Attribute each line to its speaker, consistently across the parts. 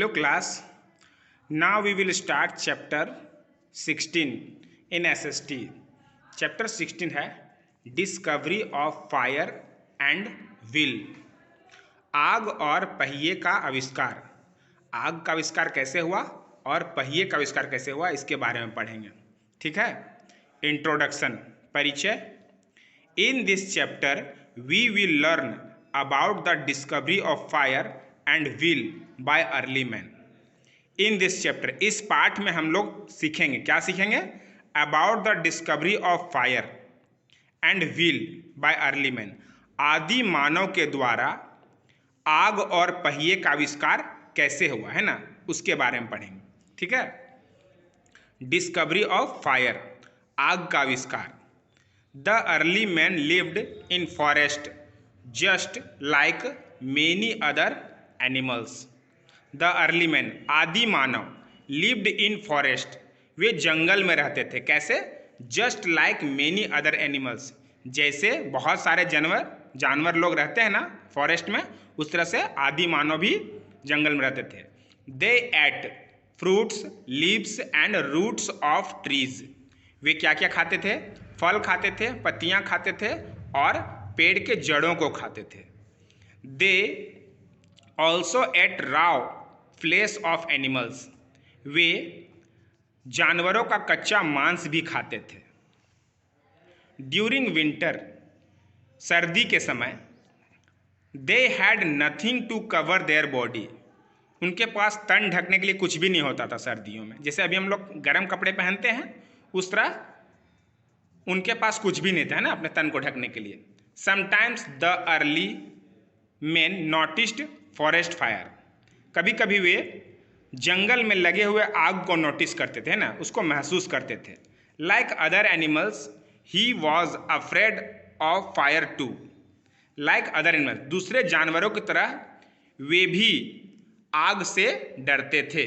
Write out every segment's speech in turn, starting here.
Speaker 1: Hello class. Now we will start chapter 16 in SST. Chapter 16 है discovery of fire and wheel. आग और पहिए का आविष्कार। आग का आविष्कार कैसे हुआ और पहिए का आविष्कार कैसे हुआ इसके बारे में पढ़ेंगे। ठीक है। इंट्रोडक्शन परिचय। In this chapter we will learn about the discovery of fire and wheel by early man. In this chapter इस पाठ में हम लोग सीखेंगे, क्या सीखेंगे? About the discovery of fire and wheel by early man. आदि मानव के द्वारा आग और पहिए का आविष्कार कैसे हुआ है ना, उसके बारे में पढ़ेंगे। ठीक है। डिस्कवरी ऑफ फायर, आग का आविष्कार। The early man lived in forest just like many other animals. The early man, आदि मानव, लिव्ड इन फॉरेस्ट, वे जंगल में रहते थे। कैसे? Just like many other animals, जैसे बहुत सारे जानवर लोग रहते हैं ना फॉरेस्ट में, उस तरह से आदि मानव भी जंगल में रहते थे। They ate fruits leaves and roots of trees, वे क्या क्या खाते थे? फल खाते थे, पत्तियां खाते थे और पेड़ के जड़ों को खाते थे। They also ate raw flesh of animals, वे जानवरों का कच्चा मांस भी खाते थे। ड्यूरिंग विंटर, सर्दी के समय, they had nothing to cover their body, उनके पास तन ढकने के लिए कुछ भी नहीं होता था सर्दियों में। जैसे अभी हम लोग गर्म कपड़े पहनते हैं उस तरह उनके पास कुछ भी नहीं था ना अपने तन को ढकने के लिए। Sometimes the early man noticed forest fire, कभी कभी वे जंगल में लगे हुए आग को नोटिस करते थे ना, उसको महसूस करते थे। Like other animals he was afraid of fire too, like other animals, दूसरे जानवरों की तरह वे भी आग से डरते थे,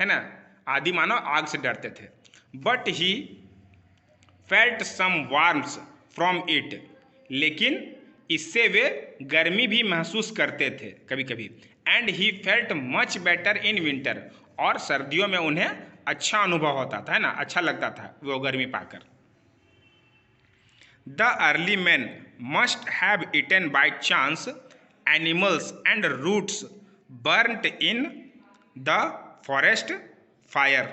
Speaker 1: है ना। आदि मानव आग से डरते थे। But he felt some warms from it, लेकिन इससे वे गर्मी भी महसूस करते थे कभी कभी। And he felt much better in winter, और सर्दियों में उन्हें अच्छा अनुभव होता था, है ना, अच्छा लगता था वो गर्मी पाकर। The early man must have eaten by chance animals and roots burnt in the forest fire.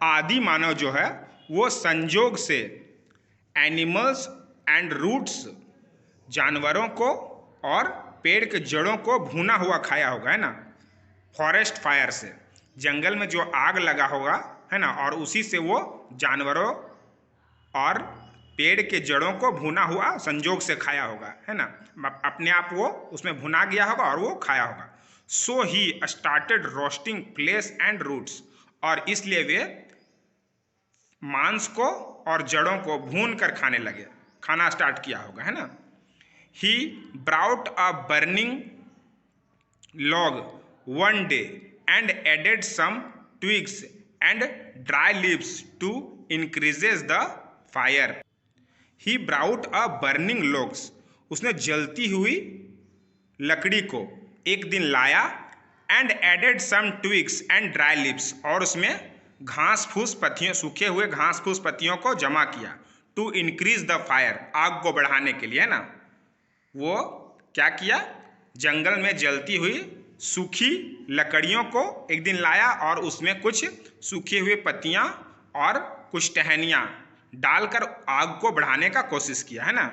Speaker 1: आदि मानव जो है वो संजोग से एनिमल्स एंड रूट्स, जानवरों को और पेड़ के जड़ों को भुना हुआ खाया होगा, है ना, फॉरेस्ट फायर से, जंगल में जो आग लगा होगा, है ना, और उसी से वो जानवरों और पेड़ के जड़ों को भुना हुआ संजोग से खाया होगा, है ना, अपने आप वो उसमें भुना गया होगा और वो खाया होगा। So he started roasting flesh and roots, और इसलिए वे मांस को और जड़ों को भून कर खाना स्टार्ट किया होगा, है ना। He brought a burning log one day and added some twigs and dry leaves to increases the fire. He brought a burning logs, उसने जलती हुई लकड़ी को एक दिन लाया, and added some twigs and dry leaves, और उसमें घास फूस पत्तियों, सूखे हुए घास फूस पत्तियों को जमा किया। टू इंक्रीज द फायर, आग को बढ़ाने के लिए, है ना। वो क्या किया? जंगल में जलती हुई सूखी लकड़ियों को एक दिन लाया और उसमें कुछ सूखी हुई पत्तियां और कुछ टहनियां डालकर आग को बढ़ाने का कोशिश किया, है ना।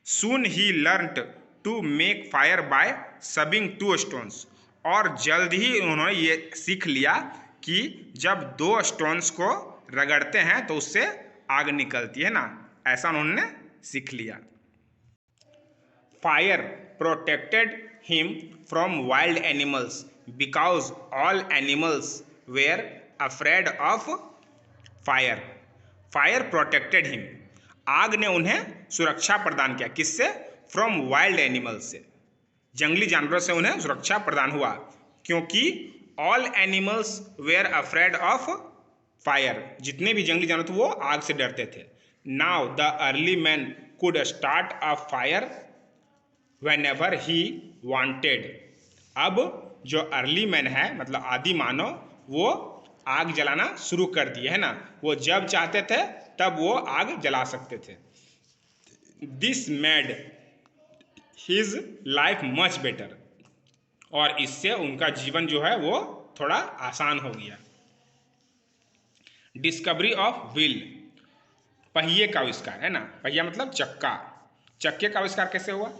Speaker 1: Soon he learned to make fire by rubbing two stones, और जल्द ही उन्होंने ये सीख लिया कि जब दो स्टोन्स को रगड़ते हैं तो उससे आग निकलती है ना, ऐसा उन्होंने सीख लिया। Fire protected him from wild animals because all animals were afraid of fire. Fire protected him, आग ने उन्हें सुरक्षा प्रदान किया। किससे? फ्रॉम वाइल्ड एनिमल्स से, जंगली जानवरों से उन्हें सुरक्षा प्रदान हुआ, क्योंकि all animals were afraid of fire, जितने भी जंगली जानवर थे वो आग से डरते थे। Now the early man could start a fire whenever he wanted, अब जो अर्ली मैन है मतलब आदि मानव, वो आग जलाना शुरू कर दिए है ना। वो जब चाहते थे तब वो आग जला सकते थे। This made his life much better, और इससे उनका जीवन जो है वो थोड़ा आसान हो गया। डिस्कवरी ऑफ व्हील, पहिए का आविष्कार है ना। पहिया मतलब चक्का, चक्के का आविष्कार कैसे हुआ?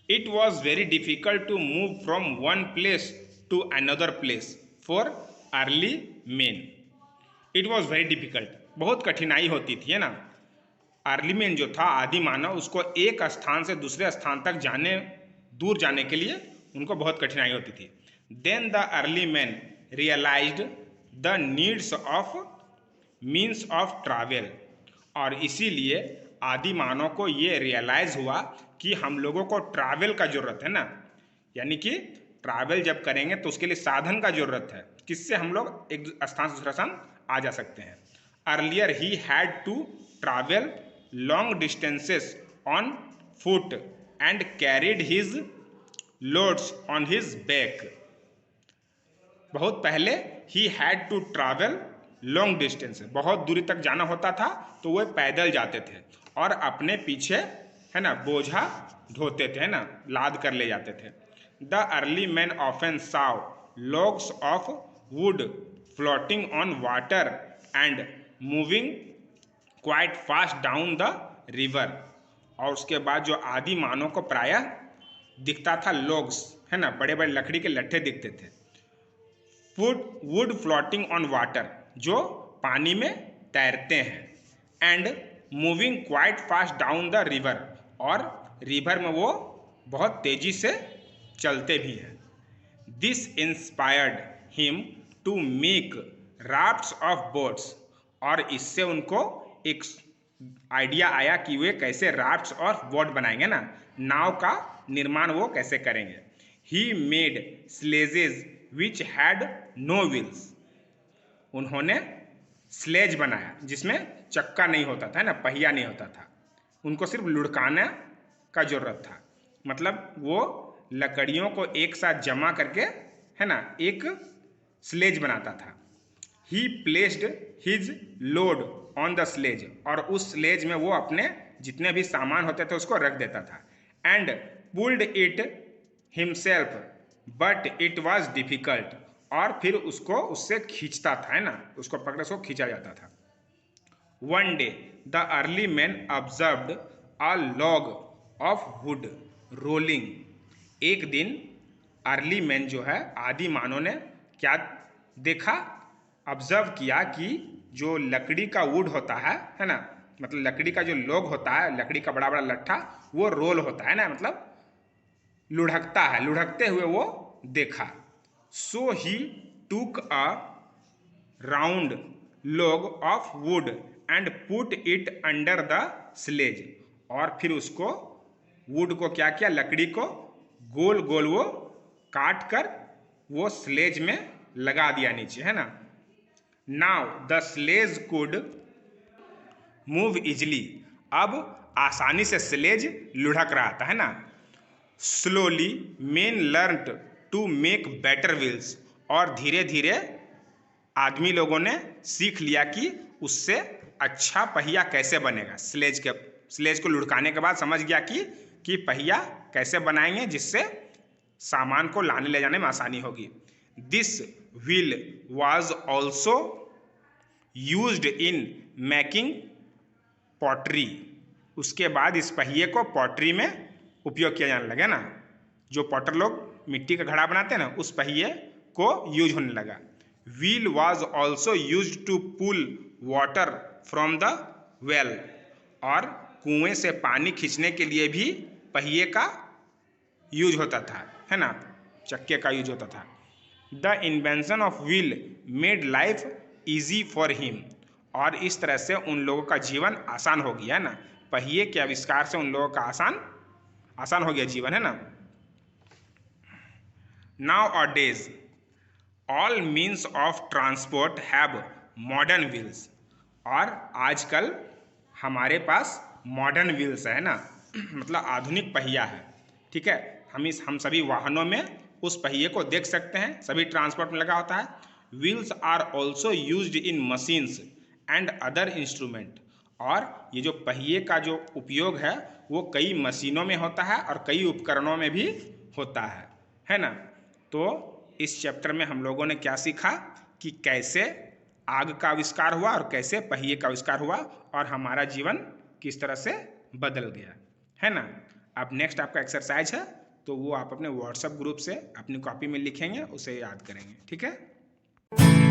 Speaker 1: It was very difficult to move from one place to another place for early man. It was very difficult, बहुत कठिनाई होती थी है ना। अर्ली मैन जो था आदि मानव, उसको एक स्थान से दूसरे स्थान तक दूर जाने के लिए उनको बहुत कठिनाई होती थी। Then the early man realised the needs of means of travel, और इसीलिए आदि मानव को ये रियलाइज हुआ कि हम लोगों को ट्रैवल का जरूरत है ना। यानी कि ट्रैवल जब करेंगे तो उसके लिए साधन का जरूरत है, किससे हम लोग एक स्थान से दूसरा स्थान आ जा सकते हैं। Earlier he had to travel long distances on foot and carried his loads on his back. बहुत पहले he had to travel long distance, बहुत दूरी तक जाना होता था तो वो पैदल जाते थे और अपने पीछे है ना बोझा ढोते थे है ना, लाद कर ले जाते थे। The early man often Sao logs of wood floating on water and moving quite fast down the river। और उसके बाद जो आदि मानव को प्रायः दिखता था logs है ना, बड़े बड़े लकड़ी के लट्ठे दिखते थे। वुड फ्लोटिंग ऑन वाटर, जो पानी में तैरते हैं। And moving quite fast down the river, और रिवर में वो बहुत तेजी से चलते भी हैं। This inspired him to make rafts of boats, और इससे उनको एक आइडिया आया कि वे कैसे राफ्ट्स ऑफ बोट बनाएंगे ना, नाव का निर्माण वो कैसे करेंगे। He made sledges which had no wheels, उन्होंने स्लेज बनाया जिसमें चक्का नहीं होता था ना, पहिया नहीं होता था, उनको सिर्फ लुढ़काने का जरूरत था। मतलब वो लकड़ियों को एक साथ जमा करके है ना एक स्लेज बनाता था। He placed his load on the sledge, और उस स्लेज में वो अपने जितने भी सामान होते थे उसको रख देता था। And pulled it himself but it was difficult, और फिर उसको उससे खींचता था है ना, उसको पकड़े उसको खींचा जाता था। One day the early man observed a log of would rolling. एक दिन अर्ली मैन जो है आदि मानव ने क्या देखा, ऑब्जर्व किया कि जो लकड़ी का वुड होता है ना, मतलब लकड़ी का जो लॉग होता है, लकड़ी का बड़ा बड़ा लट्ठा, वो रोल होता है ना, मतलब लुढ़कता है, लुढ़कते हुए वो देखा। So he took a round log of wood and put it under the sledge, और फिर उसको वुड को क्या किया, लकड़ी को गोल गोल वो काट कर वो स्लेज में लगा दिया नीचे है ना। Now the sledge could move easily, अब आसानी से स्लेज लुढ़क रहा था है ना। Slowly man learned to make better wheels, और धीरे धीरे आदमी लोगों ने सीख लिया कि उससे अच्छा पहिया कैसे बनेगा। स्लेज को लुढ़काने के बाद समझ गया कि पहिया कैसे बनाएंगे जिससे सामान को लाने ले जाने में आसानी होगी। This wheel was also used in making pottery, उसके बाद इस पहिए को पॉटरी में उपयोग किया जाने लगा ना। जो पॉटर लोग मिट्टी का घड़ा बनाते हैं ना, उस पहिए को यूज होने लगा। Wheel was also used to pull water from the well, और कुएं से पानी खींचने के लिए भी पहिए का यूज होता था है ना, चक्के का यूज होता था। The invention of wheel made life easy for him, और इस तरह से उन लोगों का जीवन आसान हो गया है ना। पहिए के आविष्कार से उन लोगों का आसान हो गया जीवन है ना। Now a days all means of transport have modern wheels, और आजकल हमारे पास मॉडर्न व्हील्स है ना, मतलब आधुनिक पहिया है। ठीक है, हम सभी वाहनों में उस पहिए को देख सकते हैं, सभी ट्रांसपोर्ट में लगा होता है। Wheels are also used in machines and other instrument, और ये जो पहिए का जो उपयोग है वो कई मशीनों में होता है और कई उपकरणों में भी होता है ना। तो इस चैप्टर में हम लोगों ने क्या सीखा कि कैसे आग का आविष्कार हुआ और कैसे पहिए का आविष्कार हुआ और हमारा जीवन किस तरह से बदल गया, है ना। अब नेक्स्ट आपका एक्सरसाइज है, तो वो आप अपने व्हाट्सएप ग्रुप से अपनी कॉपी में लिखेंगे, उसे याद करेंगे, ठीक है।